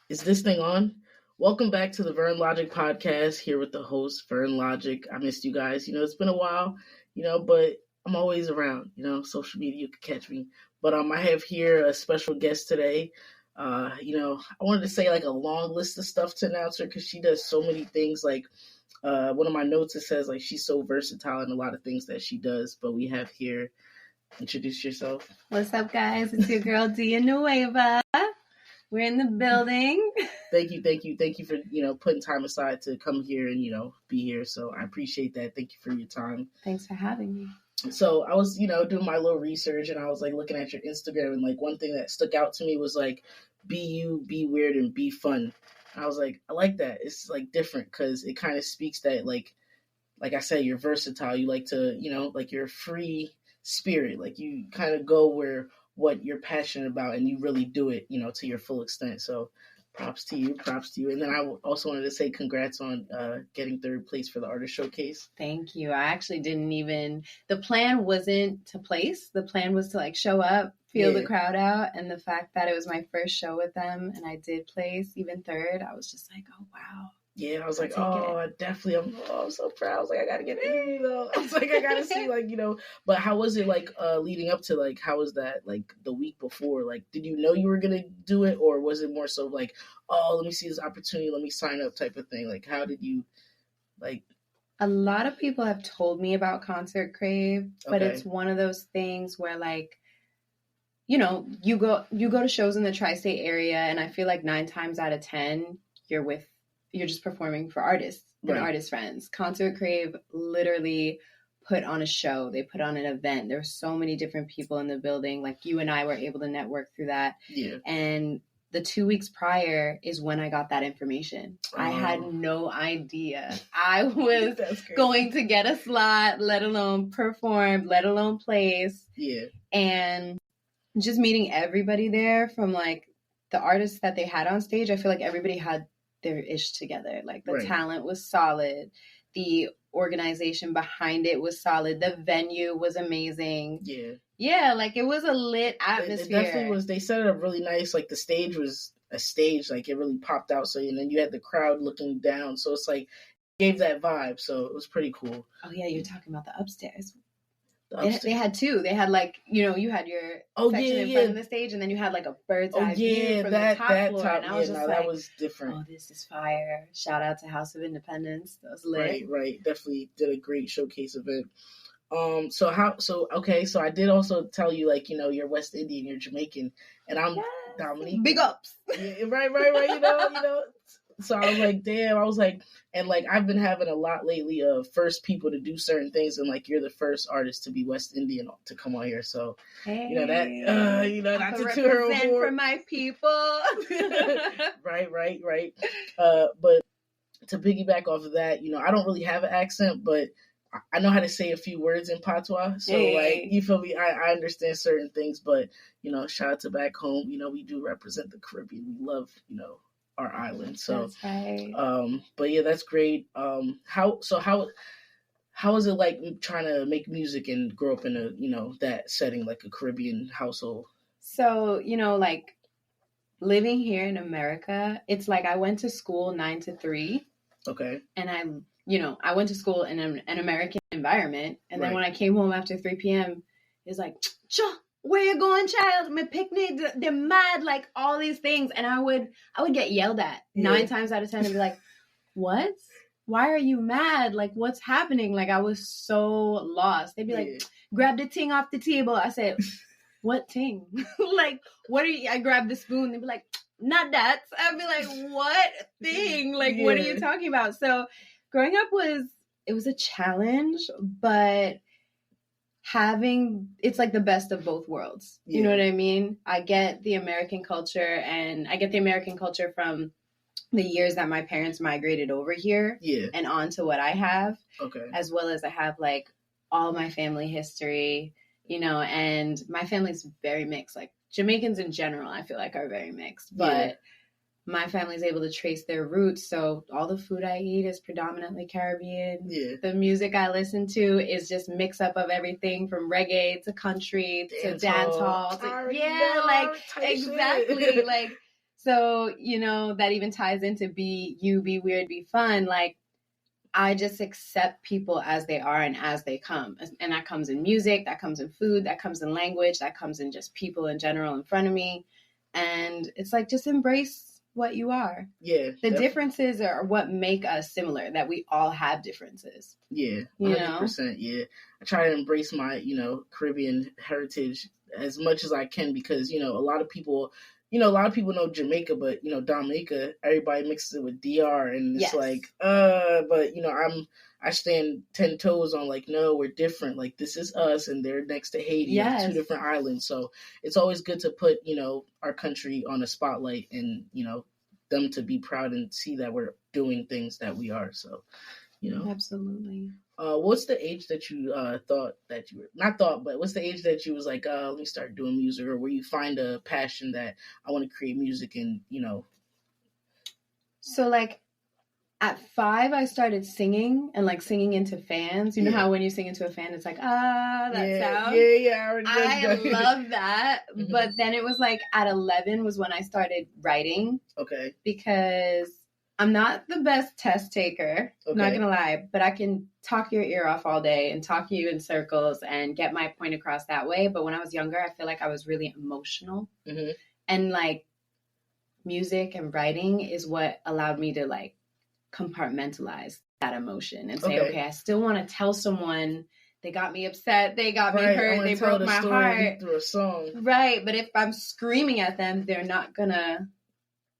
Is this thing on? Welcome back to the Vernlogic podcast here with the host, Vernlogic. I missed you guys. It's been a while, but I'm always around. Social media, you can catch me. But I have here a special guest today. I wanted to say like a long list of stuff to announce her because she does so many things. Like one of my notes, it says like she's so versatile in a lot of things that she does. But we have here, introduce yourself. What's up, guys? It's your girl, Nueva. We're in the building. Thank you for putting time aside to come here and be here. So I appreciate that. Thank you for your time. Thanks for having me. So I was doing my little research and I was like looking at your Instagram, and like one thing that stuck out to me was like be you, be weird, and be fun. And I was like, I like that. It's like different because it kind of speaks that like I said, you're versatile. You like to like you're a free spirit. Like you kind of go where what you're passionate about and you really do it, to your full extent. So props to you. And then I also wanted to say congrats on getting third place for the artist showcase. Thank you. I actually the plan wasn't to place. The plan was to like show up, feel the crowd out. And the fact that it was my first show with them and I did place even third, I was just like, oh, wow. Yeah, I was like, I'm so proud. I was like, I gotta get in, I was like, I gotta see, but how was it like leading up to like, how was that like the week before? Like, did you know you were gonna do it, or was it more so like, oh, let me see this opportunity, let me sign up type of thing? Like, how did you like? A lot of people have told me about Concert Crave, but it's one of those things where like, you go to shows in the tri-state area, and I feel like 9 times out of 10 you're just performing for artists and artist friends. Concert Crave literally put on a show. They put on an event. There were so many different people in the building. Like you and I were able to network through that. Yeah. And the 2 weeks prior is when I got that information. I had no idea I was going to get a slot, let alone perform, let alone place. Yeah. And just meeting everybody there, from like the artists that they had on stage, I feel like everybody had their ish together. Like the talent was solid. The organization behind it was solid. The venue was amazing. Yeah. Yeah, like it was a lit atmosphere. It definitely was. They set it up really nice. Like the stage was a stage. Like it really popped out. So, and then you had the crowd looking down. So it's like, gave that vibe. So it was pretty cool. Oh yeah, you're talking about the upstairs. They had 2. They had like, you had your section in front of the stage, and then you had like a bird's eye view from the top floor. And I was just like, that was different. Oh, this is fire. Shout out to House of Independence. That was lit. Right. Definitely did a great showcase event. So I did also tell you, like, you're West Indian, you're Jamaican, and I'm Dominican. Big ups. Yeah, right. So I was like, damn. I was like, and like I've been having a lot lately of first people to do certain things, and like you're the first artist to be West Indian to come on here. So hey, not to toot her represent for my people. Right. But to piggyback off of that, I don't really have an accent, but I know how to say a few words in patois. So like, you feel me? I understand certain things, but shout out to back home. We do represent the Caribbean. We love our island. So that's right. But yeah, that's great. How is it like trying to make music and grow up in a that setting, like a Caribbean household? So like living here in America, it's like I went to school 9 to 3. Okay. And I went to school in an American environment, and then when I came home after 3 p.m., it's like, where you going, child? My picnic, they're mad, like all these things. And I would get yelled at 9 times out of 10 and be like, what? Why are you mad? Like, what's happening? Like, I was so lost. They'd be like, grab the ting off the table. I said, what ting? Like, what are you? I grabbed the spoon. They'd be like, not that. I'd be like, what thing? Like, what are you talking about? So growing up it was a challenge, but it's like the best of both worlds. You know what I mean? I get the American culture, and I get the American culture from the years that my parents migrated over here and on to what I have. Okay. As well as I have like all my family history, and my family's very mixed. Like Jamaicans in general, I feel like are very mixed, but my family's able to trace their roots. So all the food I eat is predominantly Caribbean. Yeah. The music I listen to is just mix up of everything from reggae to country to dance hall. Exactly. Like, So, you know, that even ties into be you, be weird, be fun. Like, I just accept people as they are and as they come. And that comes in music, that comes in food, that comes in language, that comes in just people in general in front of me. And it's like, just embrace what you are. Yeah. The differences are what make us similar, that we all have differences. Yeah, 100%. Yeah. I try to embrace my, Caribbean heritage as much as I can because, a lot of people know Jamaica, but, Dominica, everybody mixes it with DR and it's like, but, I stand 10 toes on like, no, we're different. Like, this is us and they're next to Haiti, two different islands. So it's always good to put, our country on a spotlight and, them to be proud and see that we're doing things that we are. So, Absolutely. What's the age that you what's the age that you was like, let me start doing music, or where you find a passion that I want to create music and, So like at 5, I started singing and like singing into fans. You know how when you sing into a fan, it's like, that sound. Yeah. I love that. Mm-hmm. But then it was like at 11 was when I started writing. Okay. Because I'm not the best test taker, not going to lie, but I can talk your ear off all day and talk you in circles and get my point across that way. But when I was younger, I feel like I was really emotional. Mm-hmm. And like music and writing is what allowed me to like compartmentalize that emotion and say, okay, I still want to tell someone they got me upset, they got me hurt, they broke my heart through a song. Right, but if I'm screaming at them, they're not gonna,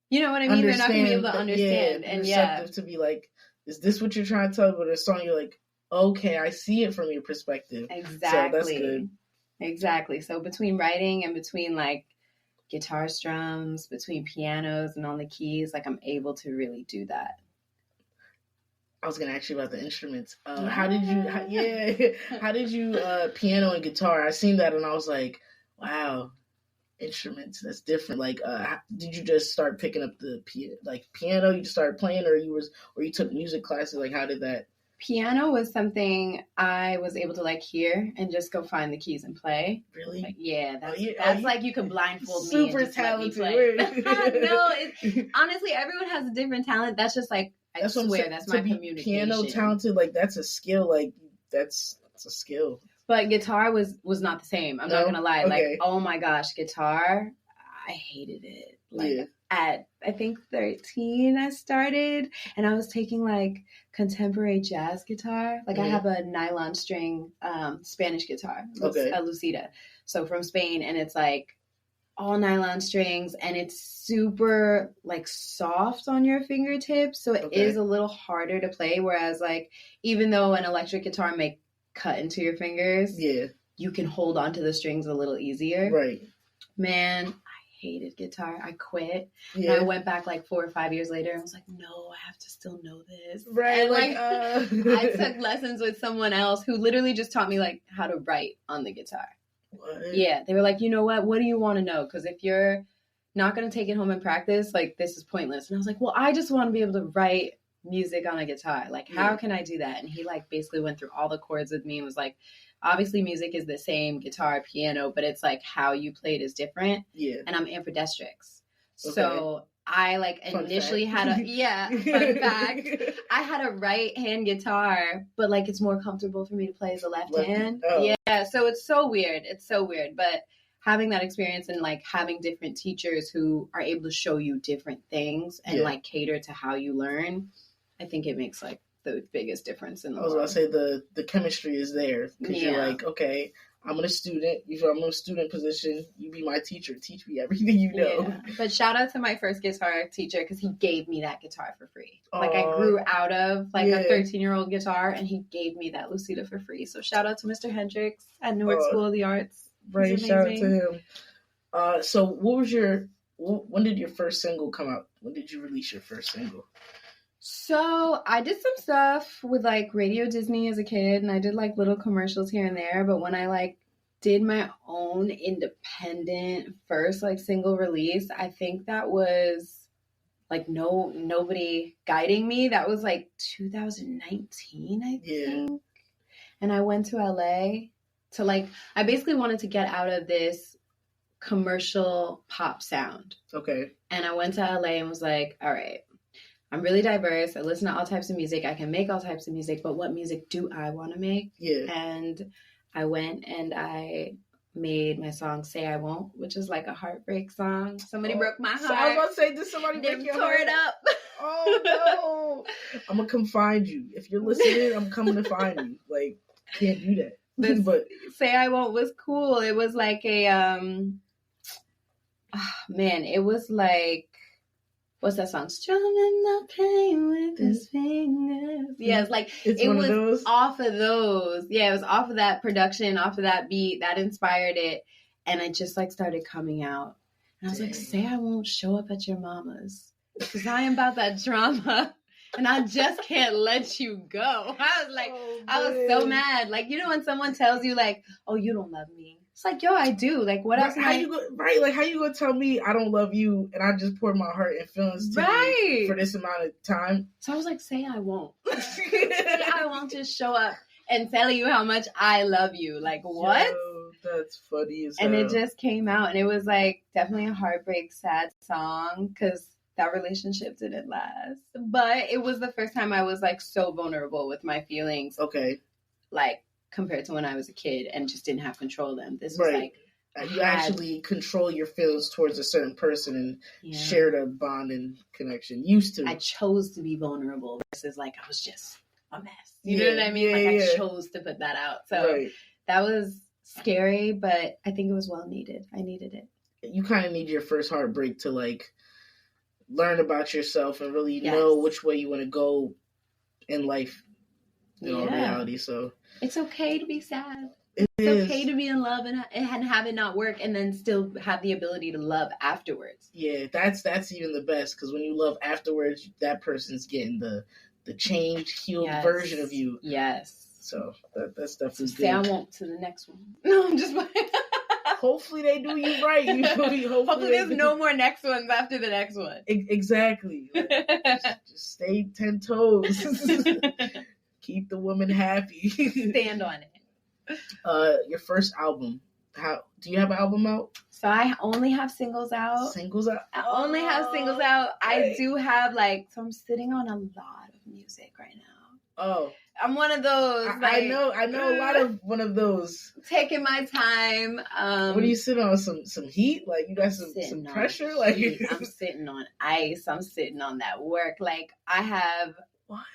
you know what I mean? They're not gonna be able to understand. And receptive to be like, is this what you're trying to tell me? But a song, you're like, okay, I see it from your perspective. Exactly. So that's good. Exactly. So between writing and between like guitar strums, between pianos and on the keys, like I'm able to really do that. I was gonna ask you about the instruments. How did you piano and guitar? I seen that and I was like, wow, instruments, that's different. Like, did you just start picking up the piano? You just started playing, or you took music classes? Like, how did that? Piano was something I was able to like hear and just go find the keys and play. Really? Like, yeah, that's like you can blindfold me and super just talented. Let me play. No, honestly, everyone has a different talent. That's just like, I swear, that's my communication. Piano talented, like that's a skill. Like that's a skill. But guitar was not the same. I'm not gonna lie. Okay. Like, oh my gosh, guitar, I hated it. Like at I think 13, I started, and I was taking like contemporary jazz guitar. Like I have a nylon string Spanish guitar, a Lucida, so from Spain, and it's like all nylon strings, and it's super like soft on your fingertips, so it is a little harder to play. Whereas like even though an electric guitar may cut into your fingers, you can hold on to the strings a little easier. Right. Man, I hated guitar. I quit. And I went back like 4 or 5 years later and was like, no, I have to still know this. Right. And like I took lessons with someone else who literally just taught me like how to write on the guitar. What? Yeah, they were like, you know what do you want to know? Because if you're not going to take it home and practice, like this is pointless. And I was like, well, I just want to be able to write music on a guitar. Like, how can I do that? And he like basically went through all the chords with me and was like, obviously music is the same, guitar, piano, but it's like how you play it is different. Yeah. And I'm ambidextrous. So I like initially had a fun fact. I had a right hand guitar, but like it's more comfortable for me to play as a left hand. Oh. Yeah, so it's so weird. But having that experience and like having different teachers who are able to show you different things and like cater to how you learn, I think it makes like the biggest difference in the world. I was about to say the chemistry is there because you're like, okay, I'm a student. I'm in a student position. You be my teacher. Teach me everything you know. Yeah. But shout out to my first guitar teacher because he gave me that guitar for free. Like I grew out of like a 13-year-old guitar and he gave me that Lucida for free. So shout out to Mr. Hendricks at Newark School of the Arts. Right, shout out to him. So when did your first single come out? When did you release your first single? So I did some stuff with like Radio Disney as a kid and I did like little commercials here and there. But when I like did my own independent first like single release, I think that was like nobody guiding me. That was like 2019, I think. And I went to LA to like, I basically wanted to get out of this commercial pop sound. Okay. And I went to LA and was like, all right, I'm really diverse. I listen to all types of music. I can make all types of music, but what music do I want to make? Yeah. And I went and I made my song Say I Won't, which is like a heartbreak song. Somebody broke my heart. So I was about to say, did somebody break your tore heart? it up. Oh no. I'm gonna come find you. If you're listening, I'm coming to find you. Like, can't do that. But Say I Won't was cool. It was like a it was like, what's that song? Strumming the pain with his fingers. Yeah, it's like it was those? Off of those. Yeah, it was off of that production, off of that beat that inspired it, and it just like started coming out. And I was like, say I won't show up at your mama's because I am about that drama. And I just can't let you go. I was like, I was so mad. Like, you know, when someone tells you like, oh, you don't love me. It's like, yo, I do. Like, what else? Like, how you gonna tell me I don't love you and I just poured my heart and feelings to you for this amount of time? So I was like, say I won't. Say I won't just show up and tell you how much I love you. Like, what? Yo, that's funny as hell. And it just came out, and it was like definitely a heartbreak, sad song because that relationship didn't last. But it was the first time I was like so vulnerable with my feelings. Okay. Like, compared to when I was a kid and just didn't have control of them. This was like... You actually control your feelings towards a certain person and shared a bond and connection. Used to. I chose to be vulnerable versus like I was just a mess. You know what I mean? I chose to put that out. So that was scary, but I think it was well needed. I needed it. You kind of need your first heartbreak to like learn about yourself and really know which way you want to go in life. In all reality, so it's okay to be sad. It's okay to be in love and have it not work, and then still have the ability to love afterwards. Yeah, that's even the best because when you love afterwards, that person's getting the changed, healed version of you. Yes. So that's definitely good. Say I won't to the next one. No, I'm just playing. Hopefully they do you right. Hopefully there's no more next ones after the next one. Exactly. Like, just stay 10 toes. Keep the woman happy. Stand on it. Your first album. How do you have an album out? So I only have singles out. I only have singles out. Okay. I do have so I'm sitting on a lot of music right now. Oh. I'm one of those. I know a lot of one of those. Taking my time. What are you sitting on? Some heat? Like you got some pressure? Like I'm sitting on ice. I'm sitting on that work. Like I have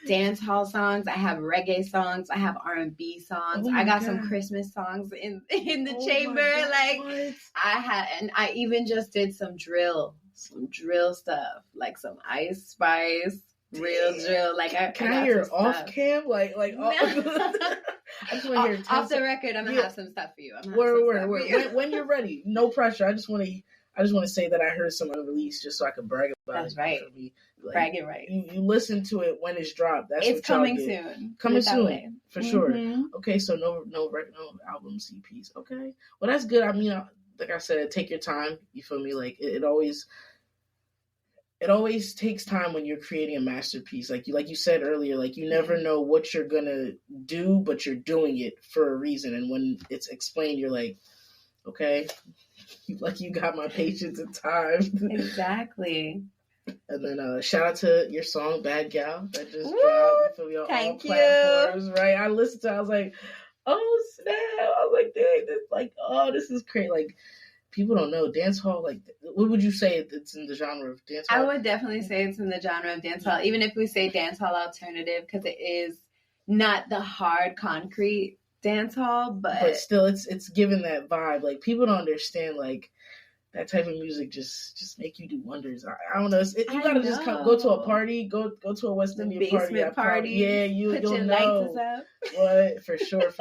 dance hall songs. I have reggae songs. I have R&B songs. I got some Christmas songs in the chamber. And I even just did some drill stuff, like some Ice Spice, real drill. Like can I hear off cam? Like no. I just want to hear off the record. I'm gonna have some stuff for you. Word. When you're ready, no pressure. I just want to say that I heard some unreleased just so I could brag about it. That's right. Like, bragging right. You listen to it when it's dropped. That's it's what coming soon. Coming soon for sure. Okay, so no albums, EPs. Okay, well that's good. I mean, like I said, take your time. You feel me? Like it always takes time when you're creating a masterpiece. Like you said earlier, like you never know what you're gonna do, but you're doing it for a reason. And when it's explained, you're like, okay, you got my patience and time. Exactly. And then shout out to your song "Bad Gal" that just dropped. You feel me on all platforms, right? I listened to it, I was like, oh snap! I was like, dang, this is crazy. Like people don't know dancehall. Like, what would you say it's in the genre of dancehall? I would definitely say it's in the genre of dancehall, even if we say dancehall alternative, because it is not the hard concrete dancehall, but still, it's given that vibe. Like people don't understand like. That type of music just make you do wonders. I don't know. You gotta just go to a party, go to a West Indian party. Yeah, you'll know. What for sure.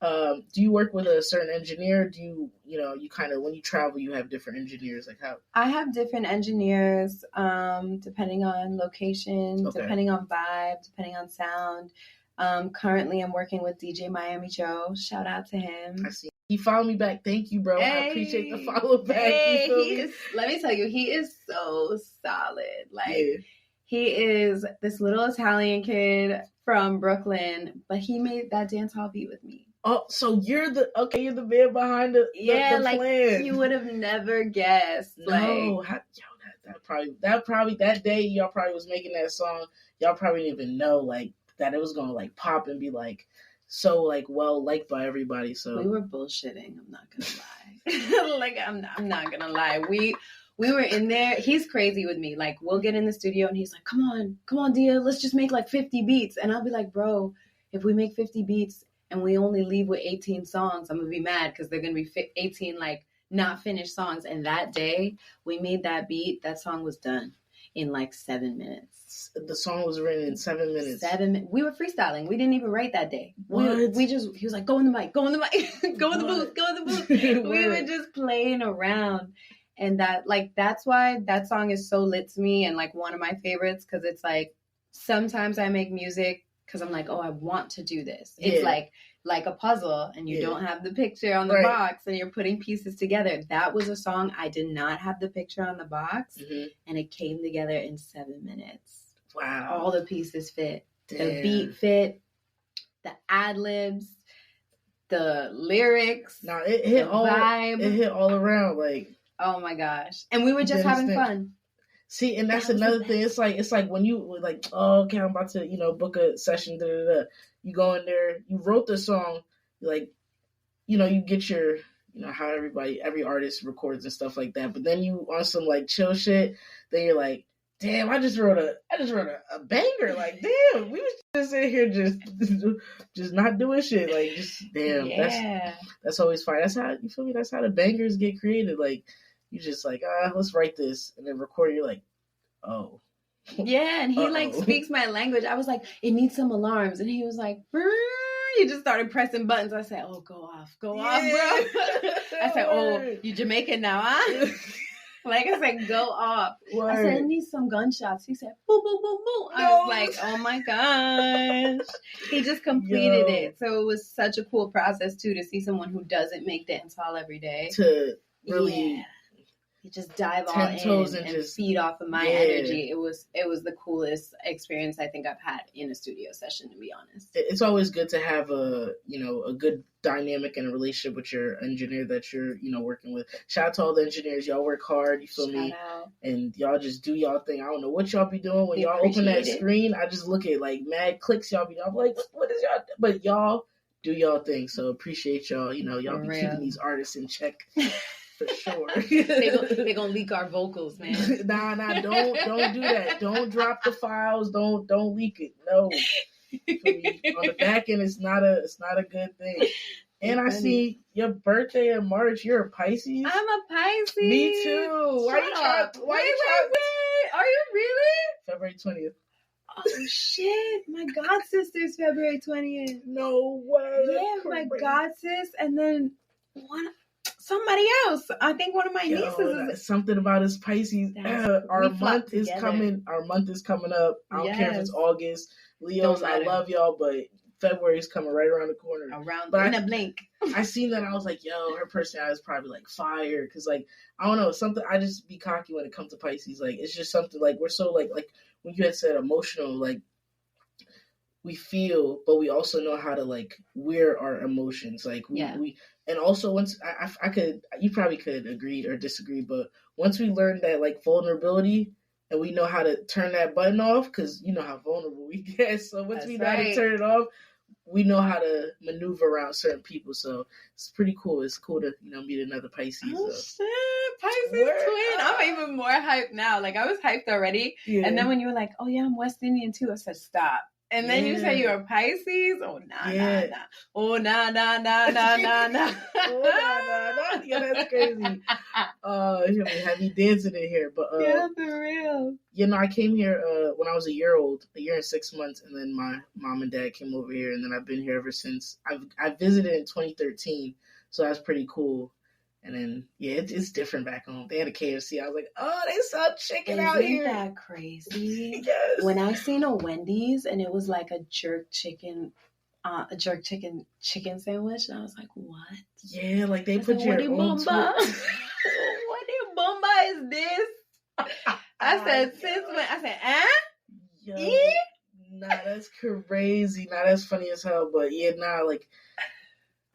Do you work with a certain engineer? Do you kind of when you travel, you have different engineers? Like how? I have different engineers, depending on location, depending on vibe, depending on sound. Currently, I'm working with DJ Miami Joe. Shout out to him. I see. He followed me back. Thank you, bro. I appreciate the follow back. Let me tell you, he is so solid. He is this little Italian kid from Brooklyn, but he made that dance hall beat with me. Oh, so you're the man behind the like plan. You would have never guessed. No, that probably that day y'all probably was making that song. Y'all probably didn't even know like that it was gonna like pop and be like so like well liked by everybody. So we were bullshitting. I'm not gonna lie. Like I'm not gonna lie. We were in there. He's crazy with me. Like we'll get in the studio and he's like, "Come on, Dia, let's just make like 50 beats." And I'll be like, "Bro, if we make 50 beats and we only leave with 18 songs, I'm gonna be mad because they're gonna be 18 like not finished songs." And that day we made that beat. That song was done in like 7 minutes. The song was written in 7 minutes. We were freestyling. We didn't even write that day. What? We just, he was like, go in the mic, go in the mic, go in the booth. We were just playing around. And that's why that song is so lit to me and like one of my favorites. Cause it's like, sometimes I make music cause I'm like, oh, I want to do this. Yeah. It's like a puzzle and you don't have the picture on the box and you're putting pieces together. That was a song I did not have the picture on the box and it came together in 7 minutes. Wow. All the pieces fit. Damn. The beat fit, the ad-libs, the lyrics, it hit all vibe. It hit all around like oh my gosh. And we were just having fun. See, and that's another thing. It's like when you like, oh, okay, I'm about to, book a session, you go in there, you wrote the song, like, you get your, how every artist records and stuff like that. But then you on some like chill shit, then you're like, damn, I just wrote a banger. Like, damn, we was just sitting here just not doing shit. Like, just damn, that's always fine. That's how you feel me. That's how the bangers get created. Like, you just like, let's write this and then record. You're like, oh. Yeah, and he like speaks my language. I was like, it needs some alarms, and he was like, he just started pressing buttons. I said, oh, go off, bro. I said, oh, you Jamaican now, huh? Like I said, go off. Word. I said, I need some gunshots. He said, boom, boom, boom, boom. No. I was like, oh my gosh. He just completed it. So it was such a cool process too to see someone who doesn't make dancehall every day. To really you just dive all in and just feed off of my energy. It was the coolest experience I think I've had in a studio session, to be honest. It's always good to have a good dynamic and a relationship with your engineer that you're, working with. Shout out to all the engineers. Y'all work hard, you feel me? And y'all just do y'all thing. I don't know what y'all be doing when y'all open that screen. I just look at like mad clicks y'all be. I'm like, what is y'all? But y'all do y'all thing. So appreciate y'all. Y'all be keeping these artists in check. For sure. they gonna leak our vocals, man. Nah, don't do that. Don't drop the files. Don't leak it. No. On the back end, it's not a good thing. And I see your birthday in March. You're a Pisces. I'm a Pisces. Me too. Wait. Are you really? February 20th. Oh shit! My god sister's February 20th. No way. Yeah, my god sis, and then somebody else. I think one of my nieces is something about his Pisces. Our month is coming. Our month is coming up. I don't care if it's August. Leos, I love y'all, but February is coming right around the corner. In a blink. I seen that. I was like, yo, her personality is probably like fire. Cause like, I don't know, something. I just be cocky when it comes to Pisces. Like, it's just something like we're so like when you had said emotional, like we feel, but we also know how to like wear our emotions. Like we and also once I could, you probably could agree or disagree, but once we learn that like vulnerability and we know how to turn that button off, because you know how vulnerable we get. So once we know how to turn it off, we know how to maneuver around certain people. So it's pretty cool. It's cool to meet another Pisces. Oh shit, Pisces twin! I'm even more hyped now. Like I was hyped already, and then when you were like, "Oh yeah, I'm West Indian too," I said, "Stop." And then you say you're a Pisces? Oh, nah. Oh, nah. Yeah, that's crazy. Have me dancing in here. But yeah, for real. I came here when I was a year and 6 months, and then my mom and dad came over here, and then I've been here ever since. I visited in 2013, so that's pretty cool. And then, it's different back home. They had a KFC. I was like, oh, they sell chicken out here. Isn't that crazy? Yes. When I seen a Wendy's and it was like a jerk chicken sandwich, and I was like, what? Yeah, like they put your own twist. What in bomba is this? I said, since when? I said, Yo, nah, that's crazy. Nah, that's funny as hell. But like,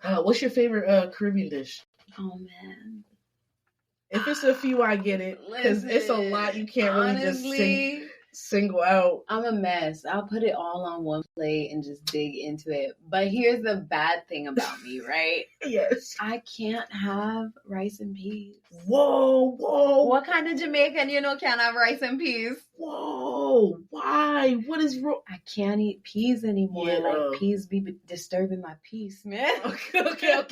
What's your favorite Caribbean dish? Oh man. If it's a few, I get it. Because it's a lot you can't really just single out. I'm a mess. I'll put it all on one plate and just dig into it. But here's the bad thing about me, right? Yes. I can't have rice and peas. Whoa. What kind of Jamaican can't have rice and peas? Whoa. Why? What is wrong? I can't eat peas anymore. Yeah. Like, peas be disturbing my peace, man. Okay.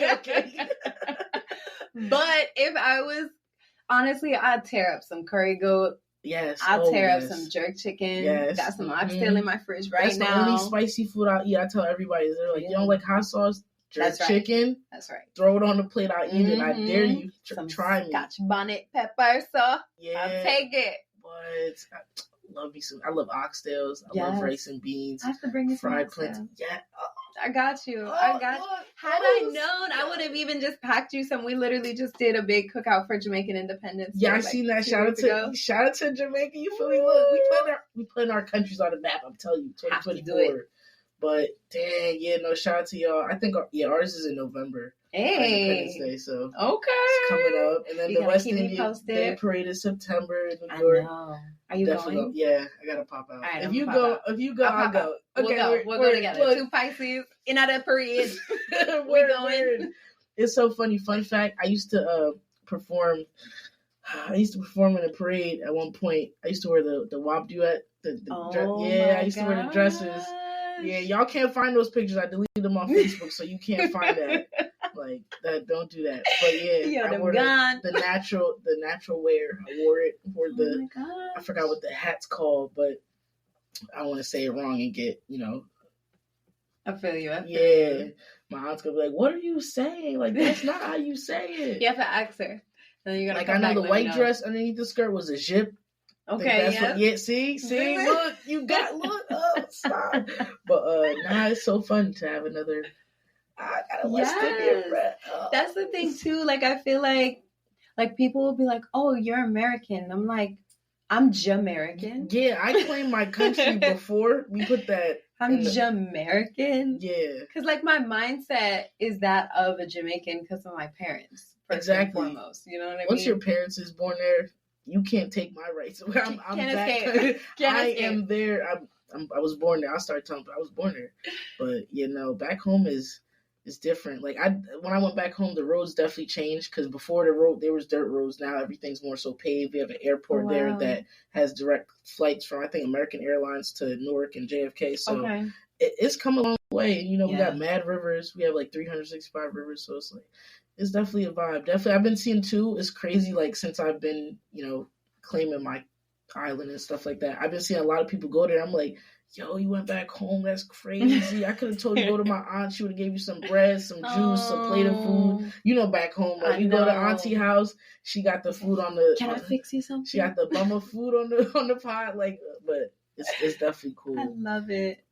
But if I was, honestly, I'd tear up some curry goat. Yes. I'll tear up some jerk chicken. Yes. That's some oxtail in my fridge now. That's the only spicy food I'll eat. I tell everybody, they're like, you don't like hot sauce? Jerk chicken. That's right. Throw it on the plate. I'll eat it. I dare you. Try me. Scotch bonnet pepper, so yeah. I'll take it. But I love me some. I love oxtails. I love rice and beans. I have to bring you some fried plantain. Yeah. I got you. Had I known, I would have even just packed you some. We literally just did a big cookout for Jamaican Independence. Yeah, I seen that. Shout out to Jamaica. You feel me? Look, we putting our countries on the map. I'm telling you, 2024. But dang, shout out to y'all. I think ours is in November. Hey, Independence Day, so okay, it's coming up, and then the West Indian Day Parade is September in New York. Are you going? Yeah, I gotta pop out. Right, if you go, I'll go. Okay, we'll go together. Look. 2 Pisces in that parade. We're going. It's so funny. Fun fact: I used to perform. I used to perform in a parade at one point. I used to wear the WAP duet. I used to wear the dresses. Yeah, y'all can't find those pictures. I deleted them on Facebook, so you can't find that. Like that, don't do that. But yeah, I wore the natural wear. I wore it for the. I forgot what the hat's called, but I don't want to say it wrong and get I feel you. Yeah, my aunt's gonna be like, "What are you saying? Like that's not how you say it." You have to ask her. Then you gotta I know the white dress underneath the skirt was a zip. Okay, see, look, stop. But it's so fun to have another. I got a West Indian friend. That's the thing too. Like I feel like people will be like, "Oh, you're American." I'm like, I'm Jamaican. Yeah, I claimed my country before we put that. I'm Jamaican. Yeah, because like my mindset is that of a Jamaican because of my parents. First and foremost, you know what I mean. Once your parents is born there, you can't take my rights away. I'm back. I am there. I was born there. I'll start telling people I was born there. But back home is different. Like when I went back home, the roads definitely changed because before there was dirt roads. Now everything's more so paved. We have an airport there that has direct flights from I think American Airlines to Newark and JFK. So it's come a long way. And, we got mad rivers. We have like 365 rivers. So it's like. It's definitely a vibe. Definitely, I've been seeing too. It's crazy. Like since I've been, claiming my island and stuff like that, I've been seeing a lot of people go there. I'm like, yo, you went back home. That's crazy. I could have told you to go to my aunt. She would have gave you some bread, some juice, some plate of food. Back home, like you go to auntie house, she got the food on the. Can I fix you something? She got the bummer food on the pot. Like, but it's definitely cool. I love it.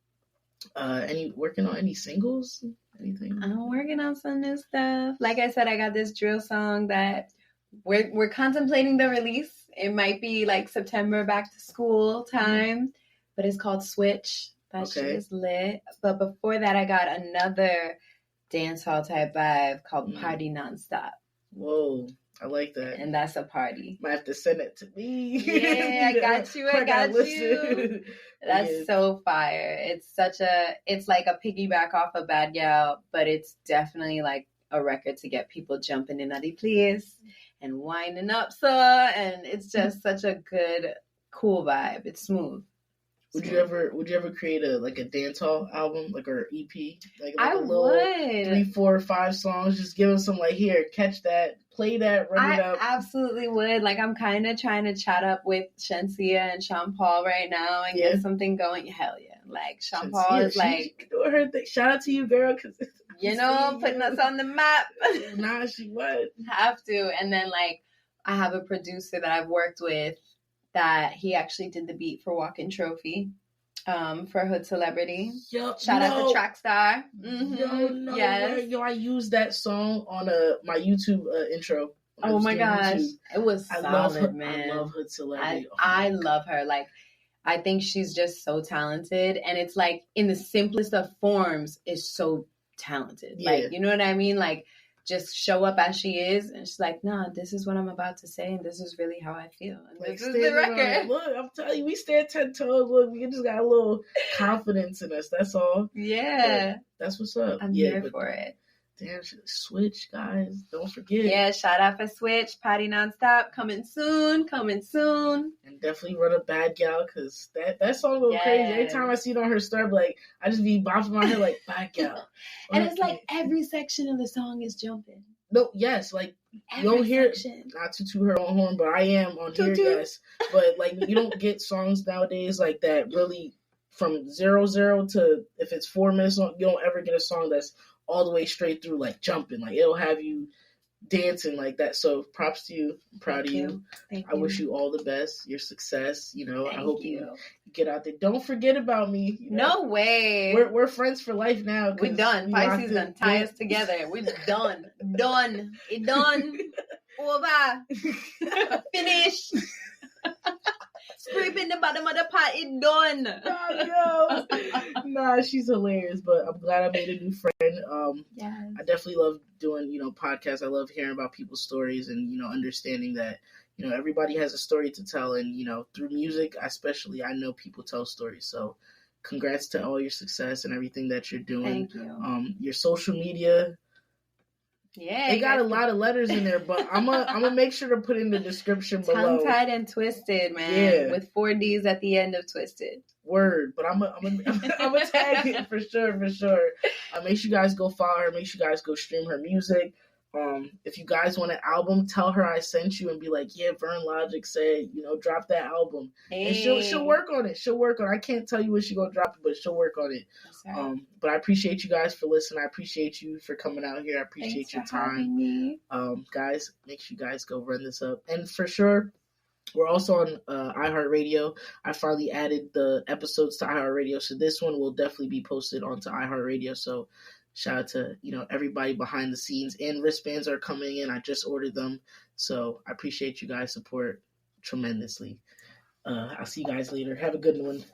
Any working on any singles? Anything? I'm working on some new stuff. Like I said, I got this drill song that we're contemplating the release. It might be like September back to school time, but it's called Switch. That shit is lit. But before that, I got another dancehall type vibe called Party Nonstop. Whoa. I like that. And that's a party. Might have to send it to me. Yeah, I got you. That's so fire. It's like a piggyback off of Bad Gal, but it's definitely like a record to get people jumping in at the place and winding up, and it's just such a good, cool vibe. It's smooth. Would you ever create a dancehall album, like or EP? Like I a little would 3, 4, 5 songs. Just give them some here, catch that, play that, run it up. I absolutely would. Like I'm kind of trying to chat up with Shensia and Sean Paul right now and get something going. Hell yeah! Like Sean Paul is like doing her thing. Shout out to you, girl, because putting us on the map. Nah, she would have to. And then I have a producer that I've worked with. That he actually did the beat for Walking Trophy for Hood Celebrity. Shout out to Trackstar. Mm-hmm. Yes. I used that song on my YouTube intro. Oh my gosh. It was solid, man. I love Hood Celebrity. I love her. I think she's just so talented. And it's in the simplest of forms is so talented. Yeah. Like, you know what I mean? Like, just show up as she is, and she's like, nah, this is what I'm about to say, and this is really how I feel. And like, this is the record. Look, I'm telling you, we stand 10 toes. Look, we just got a little confidence in us. That's all. Yeah. But that's what's up. I'm here for it. Damn, Switch, guys. Don't forget. Yeah, shout out for Switch. Party Nonstop. Coming soon. And definitely run a Bad Gal, because that song goes crazy. Every time I see it on her story, like, I just be bopping my head like, Bad Gal. And it's like every section of the song is jumping. No, yes, like, you don't hear it, not to toot her own horn, but I am on here, yes. But, like, you don't get songs nowadays like that really from 0-0 to, if it's 4 minutes long, you don't ever get a song that's all the way straight through, like, jumping. Like, it'll have you dancing like that. So props to you. I'm proud of you. I wish you all the best, your success. You know, I hope you get out there. Don't forget about me. You know? No way. We're friends for life now. We're done. Pisces done tie us together. We're done. Done. It done. Over. Finish. Scraping the bottom of the pot. It done. Nah, she's hilarious. But I'm glad I made a new friend. Yes. I definitely love doing, podcasts. I love hearing about people's stories and, understanding that, everybody has a story to tell. And, through music, especially, I know people tell stories. So congrats to all your success and everything that you're doing. Thank you. Your social media. Yeah, they got a lot of letters in there, but I'm gonna make sure to put in the description below. Tongue-tied and twisted, man. Yeah. With 4 D's at the end of twisted. Word, but I'm gonna tag it for sure. Make sure you guys go follow her. Make sure you guys go stream her music. If you guys want an album, tell her I sent you and be like, yeah, Vernlogic said, drop that album. Hey. And she'll work on it. I can't tell you when she's gonna drop it, but she'll work on it. Right. But I appreciate you guys for listening. I appreciate you for coming out here. I appreciate your time. Guys, make sure you guys go run this up. And for sure, we're also on iHeartRadio. I finally added the episodes to iHeartRadio, so this one will definitely be posted onto iHeartRadio. So shout out to, everybody behind the scenes. And wristbands are coming in. I just ordered them. So I appreciate you guys' support tremendously. I'll see you guys later. Have a good one.